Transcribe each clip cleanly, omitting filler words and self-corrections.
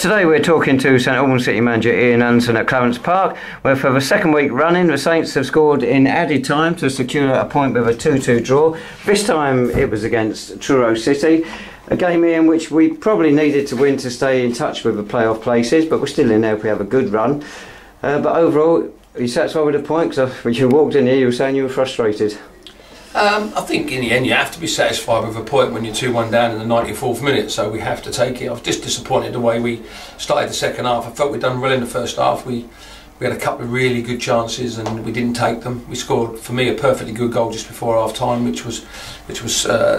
Today we're talking to St Albans City manager Ian Allinson at Clarence Park, where for the second week running the Saints have scored in added time to secure a point with a 2-2 draw. This time it was against Truro City, a game in which we probably needed to win to stay in touch with the playoff places, but we're still in there if we have a good run. But overall, are you satisfied with the point? Because when you walked in here you were saying you were frustrated. I think in the end you have to be satisfied with a point when you're 2-1 down in the 94th minute, so we have to take it. I was just disappointed the way we started the second half. I felt we'd done well in the first half. We had a couple of really good chances and we didn't take them. We scored, for me, a perfectly good goal just before half time, which was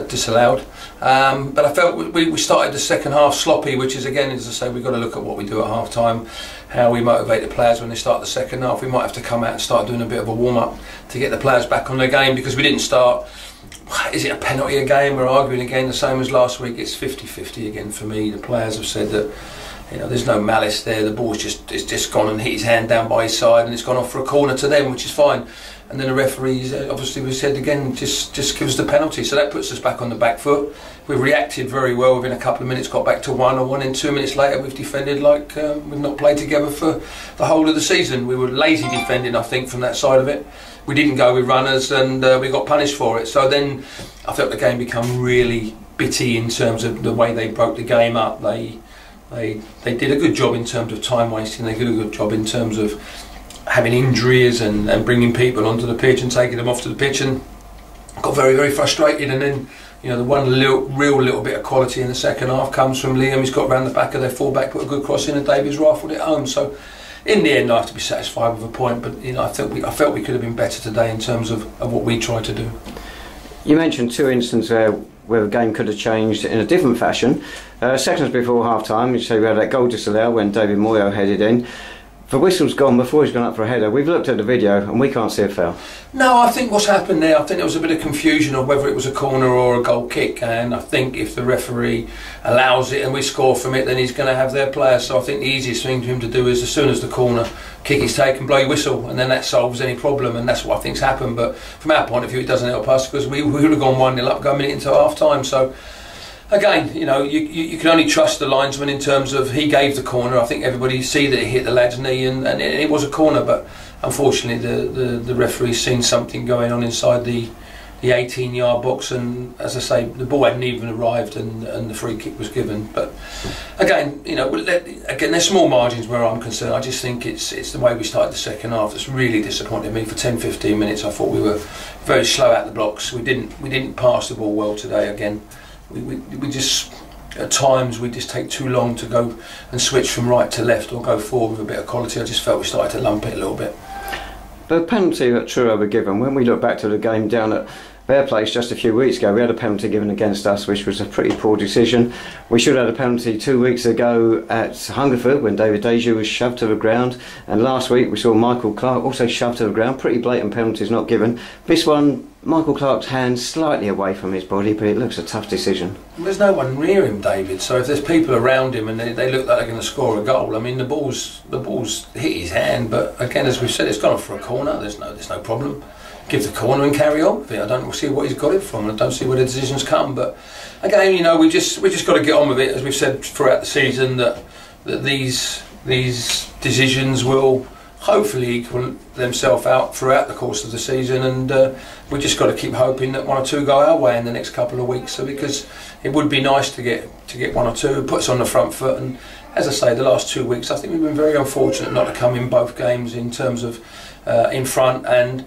disallowed. But I felt we started the second half sloppy, which is, again, as I say, we've got to look at what we do at half time, how we motivate the players when they start the second half. We might have to come out and start doing a bit of a warm up to get the players back on their game, because we didn't start. Is it a penalty again? We're arguing again the same as last week. It's 50-50 again for me. The players have said that, you know, there's no malice there. The ball's just gone and hit his hand down by his side, and it's gone off for a corner to them, which is fine. And then the referees, obviously, we said again, just gives the penalty. So that puts us back on the back foot. We reacted very well within a couple of minutes, got back to 1-1, and 2 minutes later we've defended like we've not played together for the whole of the season. We were lazy defending, I think, from that side of it. We didn't go with runners, and we got punished for it. So then I felt the game become really bitty in terms of the way they broke the game up. They did a good job in terms of time wasting. They did a good job in terms of having injuries and bringing people onto the pitch and taking them off to the pitch, and got very, very frustrated. And then, you know, the one real little bit of quality in the second half comes from Liam. He's got round the back of their full-back, put a good cross in, and Davies rifled it home. So in the end I have to be satisfied with a point, but you know, I felt we could have been better today in terms of what we tried to do. You mentioned two instances where the game could have changed in a different fashion. Seconds before half time, you say we had that goal disallowed when David Moyo headed in. The whistle's gone before he's gone up for a header. We've looked at the video and we can't see a foul. No, I think what's happened there, I think there was a bit of confusion of whether it was a corner or a goal kick, and I think if the referee allows it and we score from it, then he's going to have their player. So I think the easiest thing for him to do is, as soon as the corner kick is taken, blow your whistle, and then that solves any problem, and that's what I think's happened. But from our point of view, it doesn't help us, because we would have gone 1-0 up going a minute into half time. So again, you know, you can only trust the linesman in terms of, he gave the corner. I think everybody see that it hit the lad's knee, and it was a corner. But unfortunately, the referee's seen something going on inside the 18-yard box, and as I say, the ball hadn't even arrived, and the free kick was given. But again, you know, again, there's small margins where I'm concerned. I just think it's the way we started the second half that's really disappointed me. For 10-15 minutes, I thought we were very slow out the blocks. We didn't pass the ball well today. Again, we just, at times we just take too long to go and switch from right to left or go forward with a bit of quality. I just felt we started to lump it a little bit. The penalty that Truro were given, when we look back to the game down at their place just a few weeks ago, we had a penalty given against us, which was a pretty poor decision. We should have had a penalty 2 weeks ago at Hungerford when David Deja was shoved to the ground, and last week we saw Michael Clark also shoved to the ground. Pretty blatant penalties not given. This one, Michael Clark's hand slightly away from his body, but it looks a tough decision. There's no one near him, David, so if there's people around him and they look like they're going to score a goal, I mean, the ball's hit his hand, but again, as we've said, it's gone off for a corner. There's no problem. Give the corner and carry on with it. I don't see what he's got it from. I don't see where the decisions come. But again, you know, we just got to get on with it. As we've said throughout the season, that these decisions will hopefully equal themselves out throughout the course of the season, and we just got to keep hoping that 1 or 2 go our way in the next couple of weeks. So, because it would be nice to get 1 or 2, put us on the front foot. And as I say, the last 2 weeks, I think we've been very unfortunate not to come in both games in terms of in front. And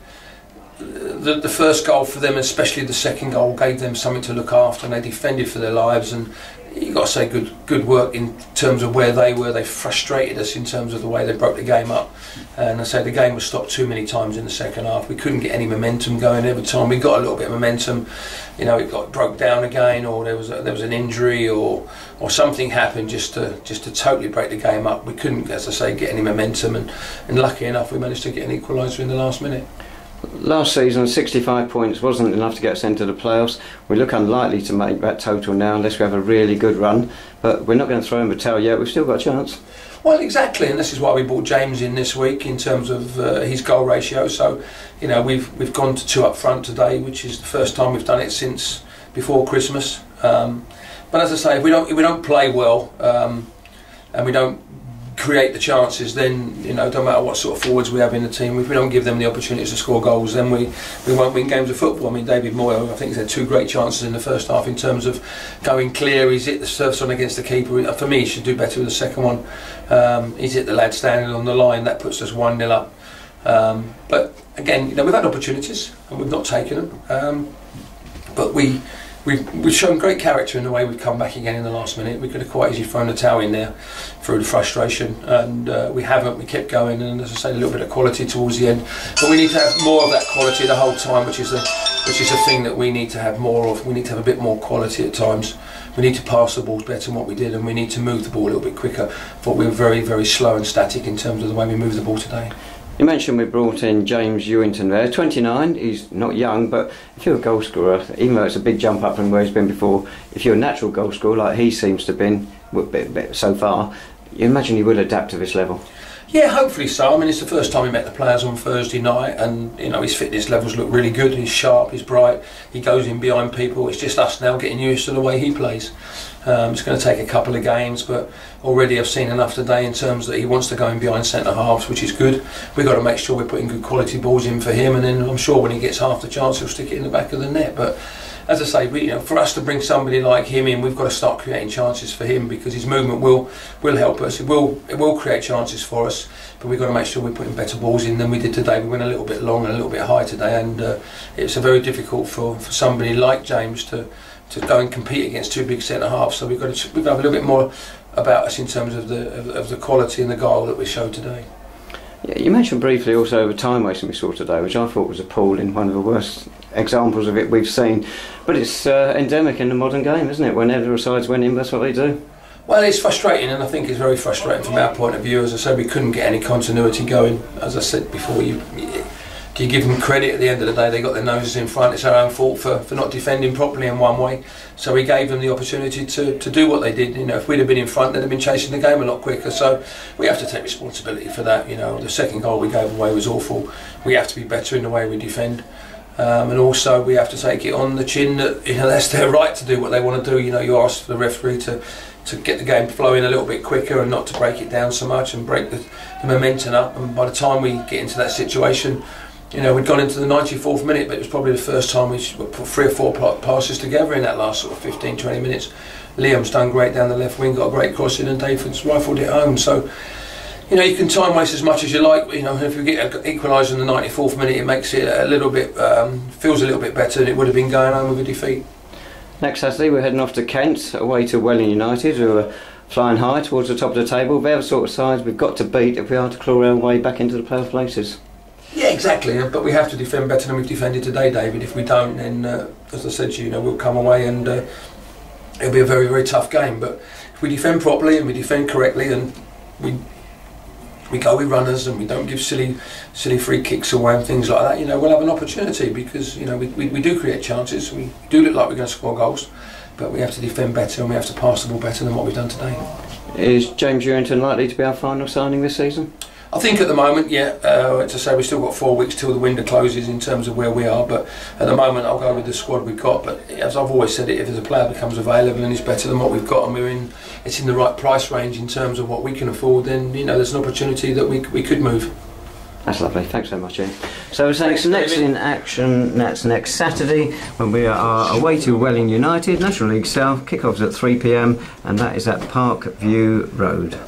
the first goal for them, especially the second goal, gave them something to look after, and they defended for their lives. And you've got to say good work in terms of where they were. They frustrated us in terms of the way they broke the game up, and I say the game was stopped too many times in the second half. We couldn't get any momentum going. Every time we got a little bit of momentum, you know, it broke down again, or there was an injury, or something happened just to totally break the game up. We couldn't, as I say, get any momentum, and lucky enough we managed to get an equaliser in the last minute. Last season 65 points wasn't enough to get us into the playoffs. We look unlikely to make that total now unless we have a really good run, but we're not going to throw in the towel yet. We've still got a chance. Well, exactly, and this is why we brought James in this week in terms of his goal ratio. So, you know, we've gone to 2 up front today, which is the first time we've done it since before Christmas. But as I say, if we don't play well, and we don't create the chances, then don't matter what sort of forwards we have in the team, if we don't give them the opportunities to score goals, then we won't win games of football. I mean, David Moyle, I think he's had 2 great chances in the first half in terms of going clear. He's hit the first one against the keeper. For me, he should do better with the second one. He's hit the lad standing on the line. That puts us 1-0 up. But again, we've had opportunities and we've not taken them. But we've shown great character in the way we've come back again in the last minute. We could have quite easily thrown the towel in there through the frustration, and we haven't. We kept going, and as I say, a little bit of quality towards the end. But we need to have more of that quality the whole time, which is a thing that we need to have more of. We need to have a bit more quality at times. We need to pass the balls better than what we did, and we need to move the ball a little bit quicker. But we were very, very slow and static in terms of the way we moved the ball today. You mentioned we brought in James Ewington there, 29, he's not young, but if you're a goal scorer, even though it's a big jump up from where he's been before, if you're a natural goal scorer like he seems to have been so far, you imagine he will adapt to this level. Yeah, hopefully so. I mean, it's the first time we met the players on Thursday night, and his fitness levels look really good. He's sharp, he's bright, he goes in behind people. It's just us now getting used to the way he plays. It's going to take a couple of games, but already I've seen enough today in terms that he wants to go in behind centre halves, which is good. We've got to make sure we're putting good quality balls in for him, and then I'm sure when he gets half the chance he'll stick it in the back of the net. But as I say, for us to bring somebody like him in, we've got to start creating chances for him, because his movement will help us. It will create chances for us, but we've got to make sure we're putting better balls in than we did today. We went a little bit long and a little bit high today, and it's very difficult for somebody like James to go and compete against 2 big centre halves. So we've got to have a little bit more about us in terms of the quality and the guile that we showed today. Yeah, you mentioned briefly also the time wasting we saw today, which I thought was appalling, one of the worst examples of it we've seen. But it's endemic in the modern game, isn't it? Whenever the sides win in, that's what they do. Well, it's frustrating, and I think it's very frustrating from our point of view. As I said, we couldn't get any continuity going. As I said before, do you give them credit? At the end of the day, they got their noses in front. It's our own fault for not defending properly in one way. So we gave them the opportunity to do what they did. If we'd have been in front, they'd have been chasing the game a lot quicker. So we have to take responsibility for that. The second goal we gave away was awful. We have to be better in the way we defend. And also we have to take it on the chin that that's their right to do what they want to do. You ask the referee to get the game flowing a little bit quicker and not to break it down so much and break the momentum up. And by the time we get into that situation, we'd gone into the 94th minute, but it was probably the first time we put 3 or 4 passes together in that last sort of 15-20 minutes. Liam's done great down the left wing, got a great cross in, and David's rifled it home. So you can time waste as much as you like. If we get an equaliser in the 94th minute, it makes it a little bit, feels a little bit better than it would have been going home with a defeat. Next Saturday we're heading off to Kent, away to Welling United, who are flying high towards the top of the table. They're the sort of sides we've got to beat if we are to claw our way back into the playoff places. Yeah, exactly, but we have to defend better than we've defended today, David. If we don't, then, as I said to you, we'll come away and it'll be a very, very tough game. But if we defend properly and we defend correctly, and we go with runners and we don't give silly free kicks away and things like that, we'll have an opportunity, because we do create chances. We do look like we're going to score goals, but we have to defend better and we have to pass the ball better than what we've done today. Is James Ewington likely to be our final signing this season? I think at the moment, yeah. To say we've still got 4 weeks till the window closes in terms of where we are, but at the moment I'll go with the squad we've got. But as I've always said, if there's a player becomes available and is better than what we've got, and it's in the right price range in terms of what we can afford, then there's an opportunity that we could move. That's lovely, thanks so much, Ian. So next in action, that's next Saturday when we are away to Welling United, National League South, kick-offs at 3 PM, and that is at Park View Road.